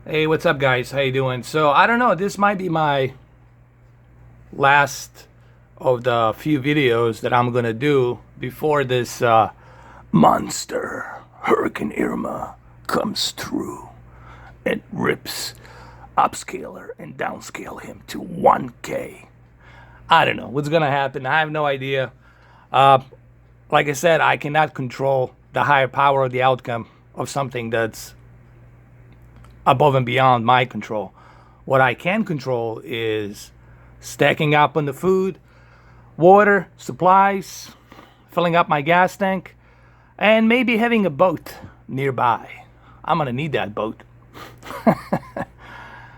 Hey, what's up, guys? How you doing? So I don't know. This might be my last of the few videos that I'm gonna do before this monster Hurricane Irma comes through and rips upscaler and downscale him to 1K. I don't know what's gonna happen. I have no idea. Like I said, I cannot control the higher power of the outcome of something that's above and beyond my control. What I can control is stacking up on the food, water, supplies, filling up my gas tank, and maybe having a boat nearby. I'm gonna need that boat.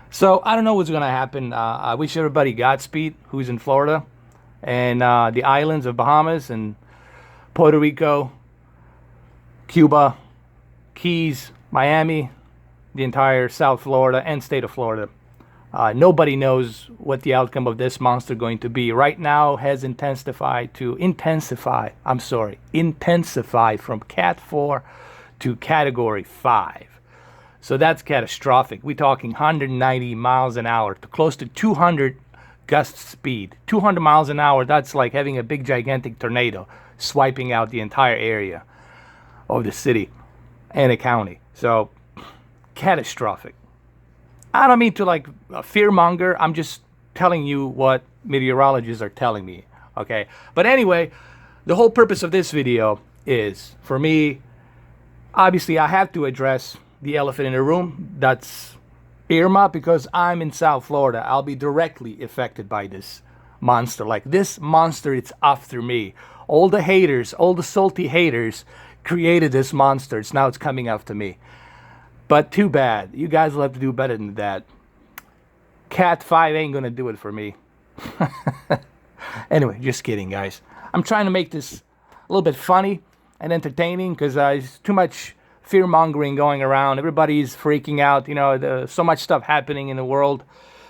So I don't know what's gonna happen. I wish everybody Godspeed who's in Florida and the islands of Bahamas and Puerto Rico, Cuba, Keys, Miami, the entire South Florida and state of Florida. Nobody knows what the outcome of this monster going to be. Right now has intensify from Cat 4 to Category 5. So that's catastrophic. We're talking 190 miles an hour to close to 200 gust speed. 200 miles an hour, that's like having a big gigantic tornado swiping out the entire area of the city and a county. So catastrophic. I don't mean to like fearmonger. I'm just telling you what meteorologists are telling me. Okay. But anyway, the whole purpose of this video is for me, obviously, I have to address the elephant in the room. That's Irma, because I'm in South Florida. I'll be directly affected by this monster. Like this monster, it's after me. All the haters, all the salty haters created this monster. Now it's coming after me. But too bad. You guys will have to do better than that. Cat 5 ain't gonna do it for me. Anyway, just kidding, guys. I'm trying to make this a little bit funny and entertaining because there's too much fear mongering going around. Everybody's freaking out. You know, there's so much stuff happening in the world.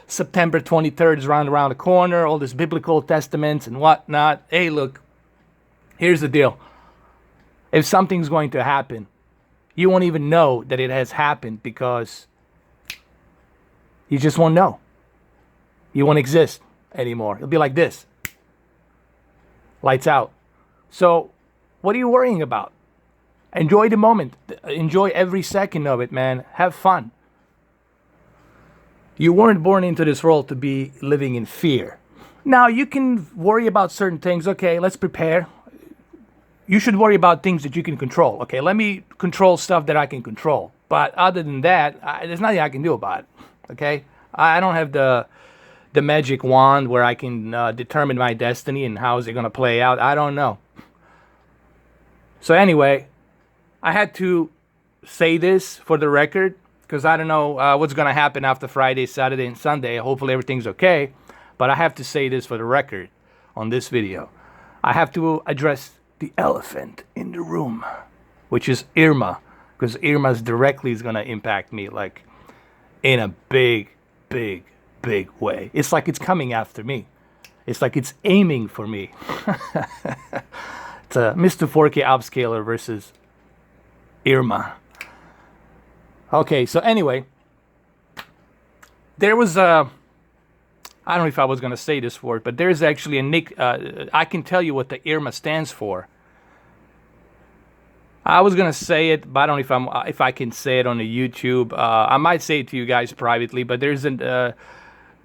September 23rd is around the corner. All this biblical testaments and whatnot. Hey, look. Here's the deal. If something's going to happen, you won't even know that it has happened because you just won't know. You won't exist anymore. It'll be like this. Lights out. So, what are you worrying about? Enjoy the moment. Enjoy every second of it, man. Have fun. You weren't born into this world to be living in fear. Now, you can worry about certain things. Okay, let's prepare. You should worry about things that you can control. Okay, let me control stuff that I can control. But other than that, there's nothing I can do about it. Okay, I don't have the magic wand where I can determine my destiny and how is it going to play out. I don't know. So anyway, I had to say this for the record because I don't know what's going to happen after Friday, Saturday, and Sunday. Hopefully everything's okay. But I have to say this for the record on this video. I have to address the elephant in the room, which is Irma, because Irma's directly is going to impact me like in a big way. It's like it's coming after me. It's like it's aiming for me. It's a Mr. 4K upscaler versus Irma. Okay, so anyway, there was a, I don't know if I was going to say this word, but there's actually a nick. I can tell you what the Irma stands for. I was gonna say it, but I don't know if I can say it on the YouTube. I might say it to you guys privately, but there's that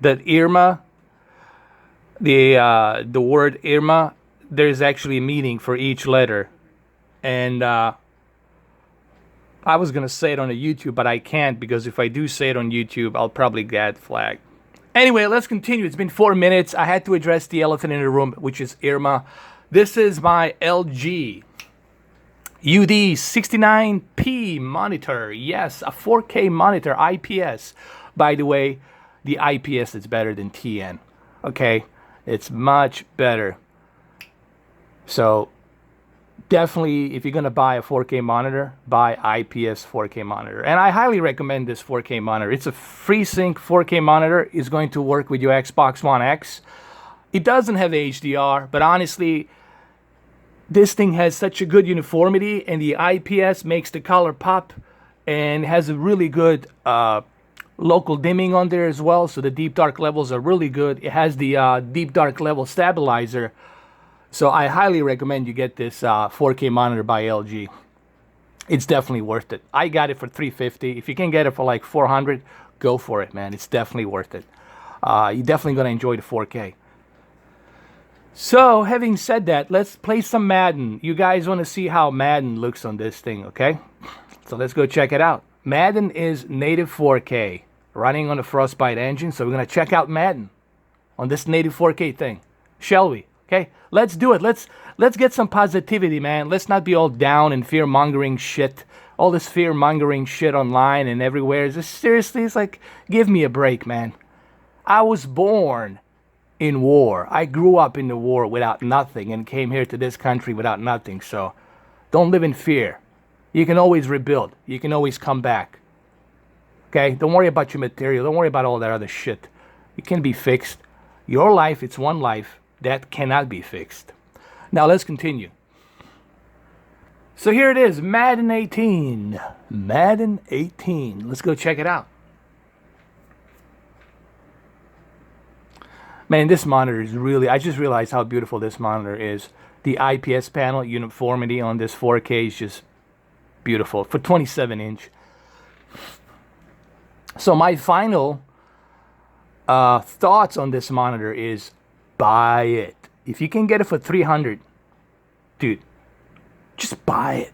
Irma, the word Irma. There's actually a meaning for each letter, and I was gonna say it on the YouTube, but I can't because if I do say it on YouTube, I'll probably get flagged. Anyway, let's continue. It's been 4 minutes. I had to address the elephant in the room, which is Irma. This is my LG UD69p monitor. Yes, a 4K monitor, IPS. By the way, the IPS is better than TN. Okay, it's much better. So definitely, if you're gonna buy a 4K monitor, buy IPS 4K monitor. And I highly recommend this 4K monitor. It's a FreeSync 4K monitor. It's going to work with your Xbox One X. It doesn't have HDR, but honestly, this thing has such a good uniformity, and the IPS makes the color pop and has a really good local dimming on there as well, so the deep dark levels are really good. It has the deep dark level stabilizer, so I highly recommend you get this 4K monitor by LG. It's definitely worth it. I got it for $350. If you can get it for like $400, go for it, man. It's definitely worth it. You're definitely gonna enjoy the 4K. So, having said that, let's play some Madden. You guys want to see how Madden looks on this thing, okay? So let's go check it out. Madden is native 4K, running on a Frostbite engine, so we're going to check out Madden on this native 4K thing. Shall we? Okay, let's do it. Let's get some positivity, man. Let's not be all down and fear-mongering shit. All this fear-mongering shit online and everywhere. Seriously, it's like, give me a break, man. I was born in war. I grew up in the war without nothing and came here to this country without nothing. So don't live in fear. You can always rebuild. You can always come back. Okay? Don't worry about your material. Don't worry about all that other shit. It can be fixed. Your life, it's one life. That cannot be fixed. Now let's continue. So here it is, Madden 18. Madden 18. Let's go check it out. Man, this monitor is really, I just realized how beautiful this monitor is. The IPS panel uniformity on this 4K is just beautiful for 27-inch. So my final thoughts on this monitor is buy it. If you can get it for $300, dude, just buy it.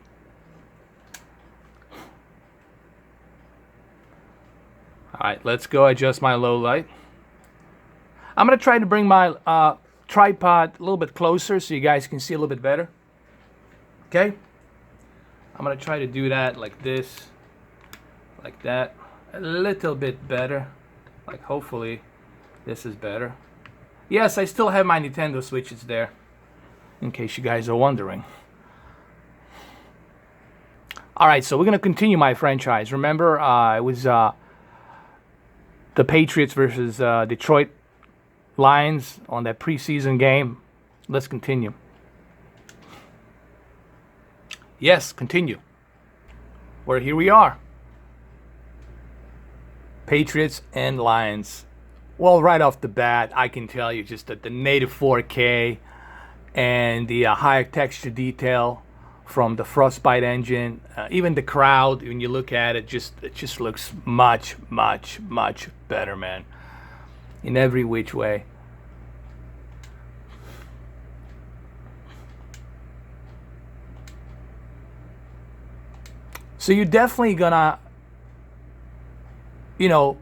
All right, let's go adjust my low light. I'm going to try to bring my tripod a little bit closer so you guys can see a little bit better. Okay? I'm going to try to do that like this, like that. A little bit better. Like, hopefully this is better. Yes, I still have my Nintendo Switches there, in case you guys are wondering. Alright, so we're going to continue my franchise. Remember, it was the Patriots versus Detroit Lions on that preseason game. Let's continue. Yes, continue. Where here we are. Patriots and Lions. Well, right off the bat, I can tell you just that the native 4K and the higher texture detail from the Frostbite engine, even the crowd, when you look at it, it just looks much, much, much better, man. In every which way. So you're definitely gonna, you know,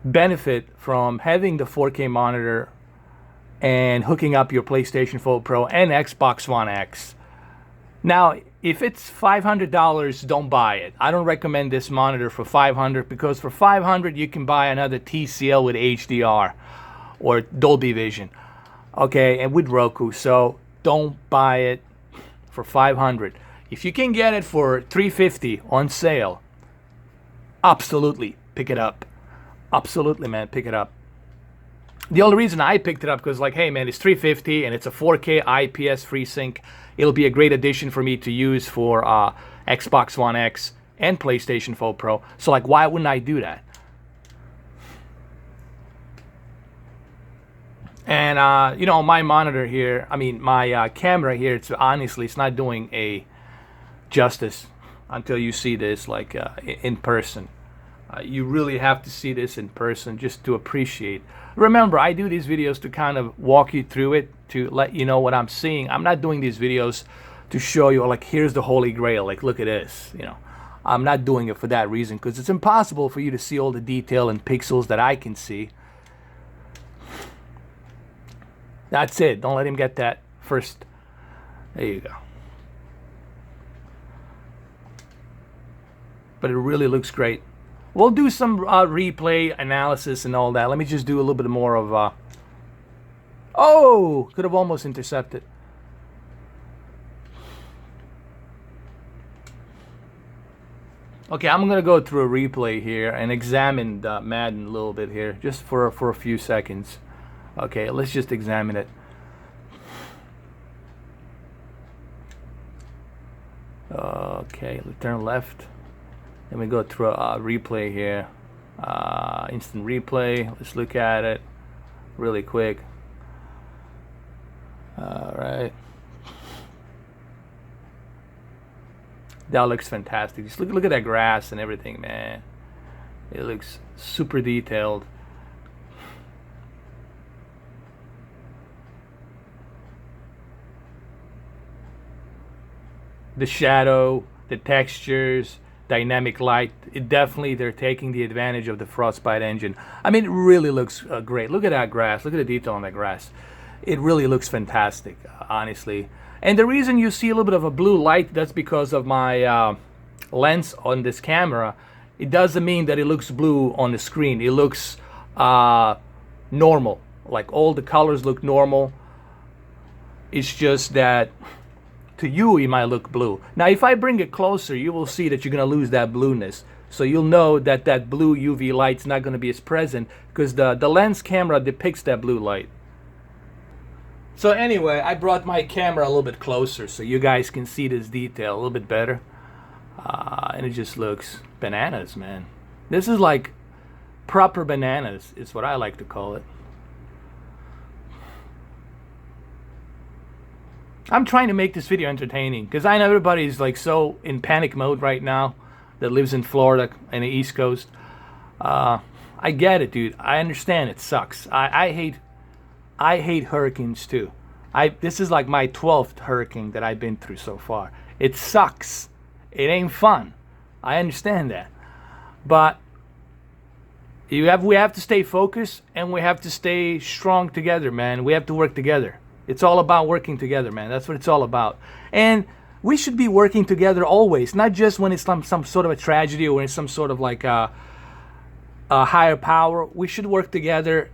benefit from having the 4K monitor and hooking up your PlayStation 4 Pro and Xbox One X. Now, if it's $500, don't buy it. I don't recommend this monitor for $500 because for $500 you can buy another TCL with HDR or Dolby Vision, okay, and with Roku. So don't buy it for $500. If you can get it for $350 on sale, absolutely pick it up. Absolutely, man, pick it up. The only reason I picked it up because, like, hey, man, it's $350 and it's a 4K IPS FreeSync. It'll be a great addition for me to use for Xbox One X and PlayStation 4 Pro. So, like, why wouldn't I do that? And, you know, my monitor here, I mean, my camera here, it's honestly, it's not doing a justice until you see this, like, in person. You really have to see this in person just to appreciate. Remember, I do these videos to kind of walk you through it, to let you know what I'm seeing. I'm not doing these videos to show you, like, here's the Holy Grail, like, look at this, you know. I'm not doing it for that reason, because it's impossible for you to see all the detail and pixels that I can see. That's it. Don't let him get that first. There you go. But it really looks great. We'll do some replay analysis and all that. Let me just do a little bit more of... Oh! Could have almost intercepted. Okay, I'm going to go through a replay here and examine Madden a little bit here. Just for a few seconds. Okay, let's just examine it. Okay, let's turn left. Let me go through a replay here. Instant replay. Let's look at it really quick. All right. That looks fantastic. Just look at that grass and everything, man. It looks super detailed. The shadow, the textures, dynamic light, it definitely, they're taking the advantage of the Frostbite engine. I mean, it really looks great. Look at that grass. Look at the detail on that grass. It really looks fantastic, honestly. And the reason you see a little bit of a blue light, that's because of my lens on this camera. It doesn't mean that it looks blue on the screen. It looks normal. Like all the colors look normal. It's just that to you, it might look blue. Now, if I bring it closer, you will see that you're going to lose that blueness. So you'll know that that blue UV light's not going to be as present because the lens camera depicts that blue light. So anyway, I brought my camera a little bit closer so you guys can see this detail a little bit better. And it just looks bananas, man. This is like proper bananas, is what I like to call it. I'm trying to make this video entertaining because I know everybody's like so in panic mode right now that lives in Florida and the East Coast. I get it, dude. I understand it sucks. I hate hurricanes too. This is like my 12th hurricane that I've been through so far. It sucks. It ain't fun. I understand that. But we have to stay focused and we have to stay strong together, man. We have to work together. It's all about working together, man. That's what it's all about. And we should be working together always, not just when it's some sort of a tragedy or when it's some sort of like a higher power. We should work together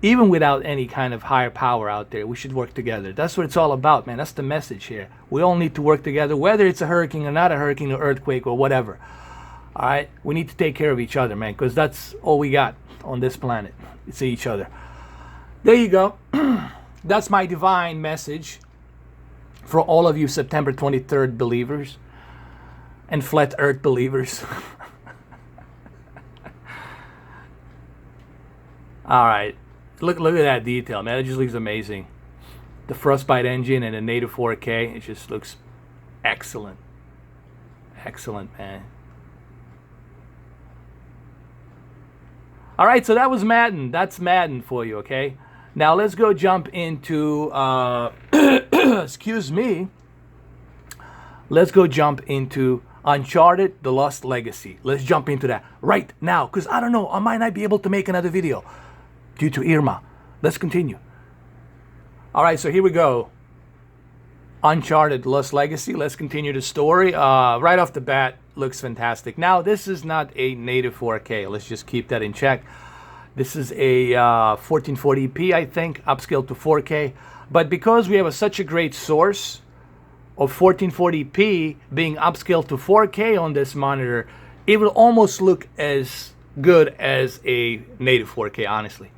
even without any kind of higher power out there. We should work together. That's what it's all about, man. That's the message here. We all need to work together, whether it's a hurricane or not a hurricane or earthquake or whatever. All right? We need to take care of each other, man, because that's all we got on this planet. It's each other. There you go. That's my divine message for all of you September 23rd believers and flat earth believers. All right. Look at that detail, man. It just looks amazing. The Frostbite engine and the native 4K, it just looks excellent. Excellent, man. All right, so that was Madden. That's Madden for you, okay? Now let's go jump into, excuse me. Let's go jump into Uncharted, The Lost Legacy. Let's jump into that right now, because I don't know, I might not be able to make another video due to Irma. Let's continue. All right, so here we go. Uncharted, Lost Legacy. Let's continue the story. Right off the bat, looks fantastic. Now, this is not a native 4K. Let's just keep that in check. This is a 1440p, I think, upscaled to 4K. But because we have such a great source of 1440p being upscaled to 4K on this monitor, it will almost look as good as a native 4K, honestly.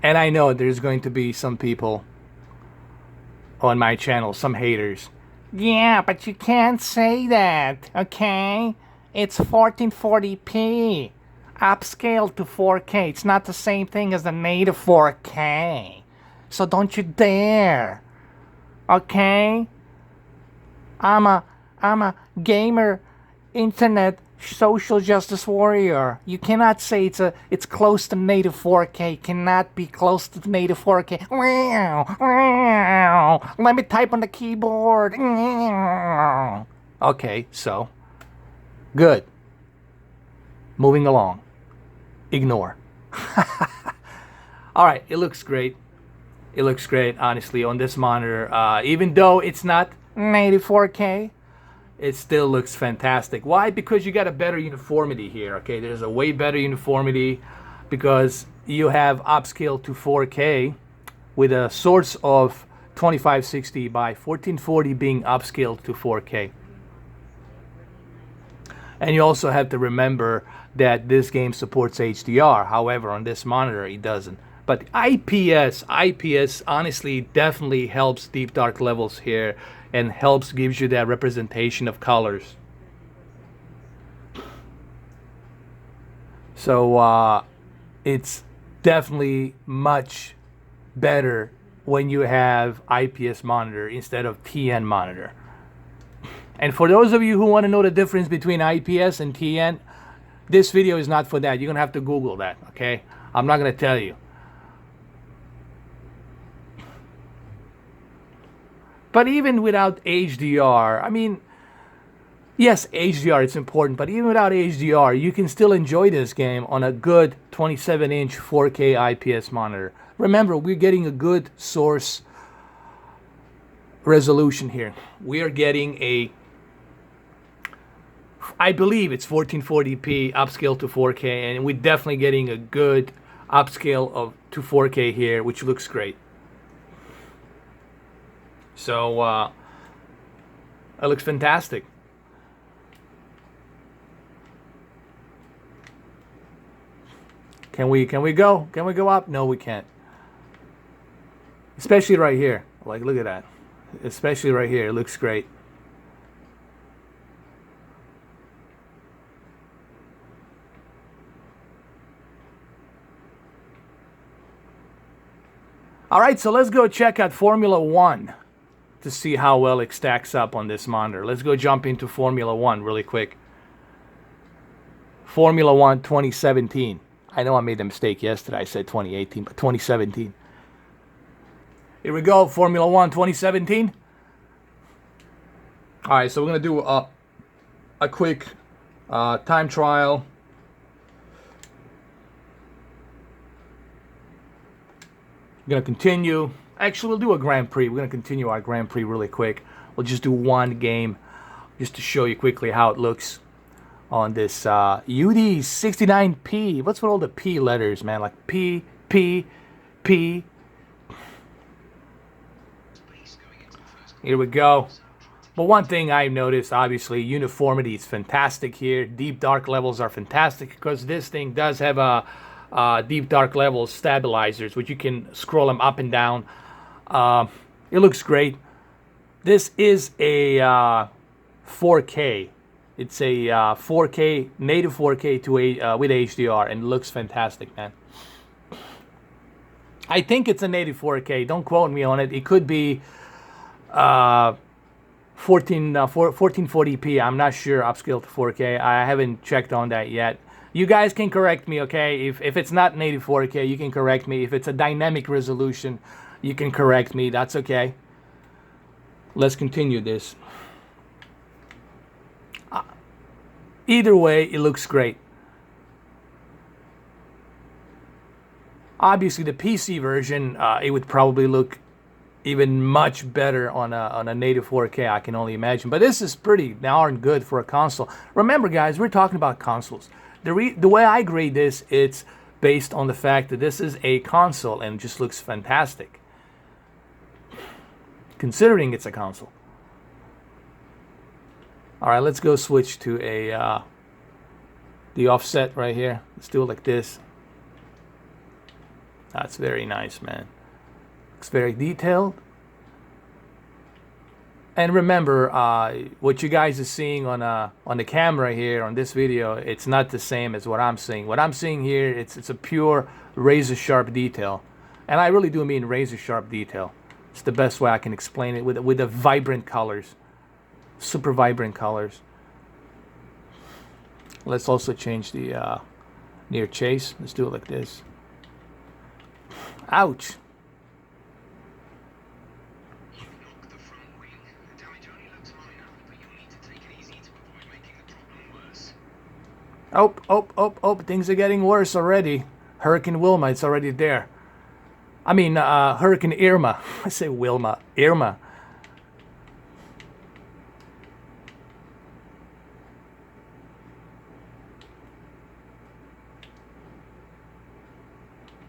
And I know there's going to be some people on my channel, some haters. Yeah, but you can't say that, okay? It's 1440p, upscaled to 4K. It's not the same thing as the native 4K. So don't you dare, okay? I'm a gamer, internet, social justice warrior. You cannot say it's close to native 4K. Cannot be close to native 4K. Let me type on the keyboard. Okay, so good. Moving along. Ignore. All right, it looks great. It looks great, honestly, on this monitor. Even though it's not native 4K, it still looks fantastic. Why? Because you got a better uniformity here, okay? There's a way better uniformity because you have upscale to 4K with a source of 2560 by 1440 being upscaled to 4K. And you also have to remember that this game supports HDR. However, on this monitor, it doesn't. But IPS honestly definitely helps deep dark levels here and gives you that representation of colors. So it's definitely much better when you have IPS monitor instead of TN monitor. And for those of you who want to know the difference between IPS and TN, this video is not for that. You're going to have to Google that, okay? I'm not going to tell you. But even without HDR, I mean, yes, HDR is important, but even without HDR, you can still enjoy this game on a good 27-inch 4K IPS monitor. Remember, we're getting a good source resolution here. We are getting a, I believe it's 1440p upscale to 4K, and we're definitely getting a good upscale to 4K here, which looks great. So it looks fantastic. Can we go? Can we go up? No, we can't. Especially right here. Like, look at that. Especially right here. It looks great. All right, so let's go check out Formula One to see how well it stacks up on this monitor. Let's go jump into Formula One really quick. Formula One 2017. I know I made a mistake yesterday. I said 2018, but 2017. Here we go, Formula One 2017. All right, so we're going to do a quick time trial. We're going to continue. Actually, we'll do a Grand Prix. We're going to continue our Grand Prix really quick. We'll just do one game just to show you quickly how it looks on this UD69p. What's with all the P letters, man? Like P, P, P. Here we go. But one thing I've noticed, obviously, uniformity is fantastic here. Deep dark levels are fantastic because this thing does have a deep dark level stabilizers, which you can scroll them up and down. It looks great. This is a 4K. It's a 4K, native 4K to with HDR, and it looks fantastic, man. I think it's a native 4K. Don't quote me on it. It could be 1440p. I'm not sure, upscale to 4K. I haven't checked on that yet. You guys can correct me, okay? If it's not native 4K, you can correct me. If it's a dynamic resolution, you can correct me. That's okay. Let's continue this. Either way, it looks great. Obviously, the PC version, it would probably look even much better on a native 4K, I can only imagine. But this is pretty darn good for a console. Remember, guys, we're talking about consoles. The way I grade this, it's based on the fact that this is a console and it just looks fantastic, considering it's a console. All right, let's go switch to the offset right here. Let's do it like this. That's very nice, man. Looks very detailed. And remember, what you guys are seeing on the camera here on this video, it's not the same as what I'm seeing. What I'm seeing here, it's a pure razor sharp detail, and I really do mean razor sharp detail. It's the best way I can explain it, with the vibrant colors, super vibrant colors. Let's also change the near chase. Let's do it like this. Ouch. Oh, things are getting worse already. Hurricane Wilma, it's already there. I mean, Hurricane Irma. I say Wilma. Irma.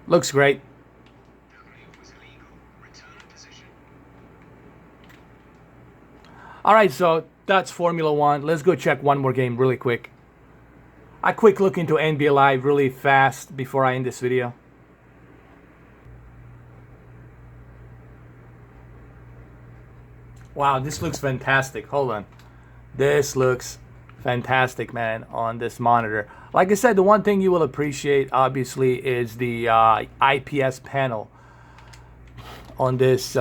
Looks great. All right, so that's Formula One. Let's go check one more game really quick. A quick look into NBA Live really fast before I end this video. Wow, this looks fantastic. Hold on. This looks fantastic, man, on this monitor. Like I said, the one thing you will appreciate, obviously, is the IPS panel on this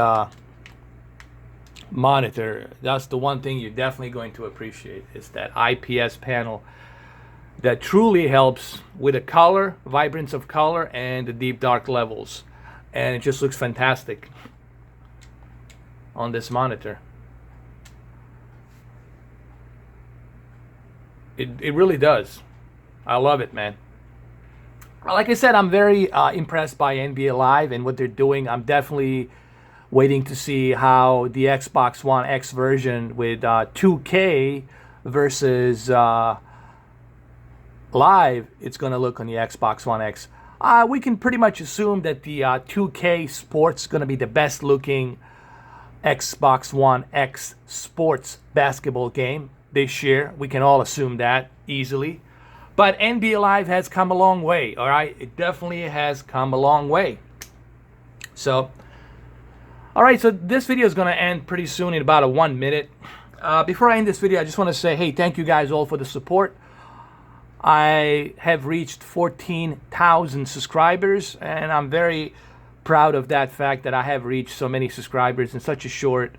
monitor. That's the one thing you're definitely going to appreciate, is that IPS panel that truly helps with the color, vibrance of color, and the deep dark levels. And it just looks fantastic on this monitor. It really does. I love it, man. Like I said, I'm very impressed by NBA Live and what they're doing. I'm definitely waiting to see how the Xbox One X version with 2K versus Live, it's going to look on the Xbox One X. We can pretty much assume that the 2K Sports is going to be the best looking Xbox One X sports basketball game this year. We can all assume that easily. But NBA Live has come a long way, all right? It definitely has come a long way. So, all right, so this video is going to end pretty soon in about 1 minute. Before I end this video, I just want to say, hey, thank you guys all for the support. I have reached 14,000 subscribers, and I'm very proud of that fact that I have reached so many subscribers in such a short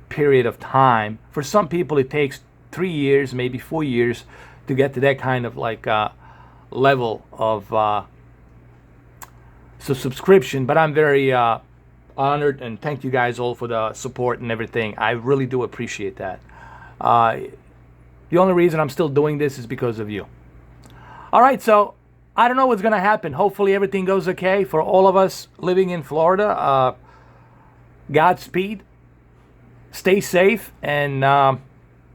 period of time. For some people, it takes 3 years, maybe 4 years to get to that kind of like level of subscription. But I'm very honored, and thank you guys all for the support and everything. I really do appreciate that. The only reason I'm still doing this is because of you. All right, so I don't know what's going to happen. Hopefully everything goes okay for all of us living in Florida. Godspeed. Stay safe, and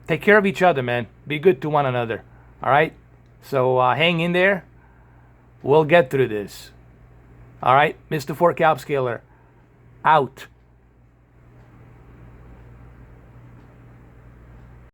take care of each other, man. Be good to one another. All right? So hang in there. We'll get through this. All right? Mr. 4 Upscaler, out.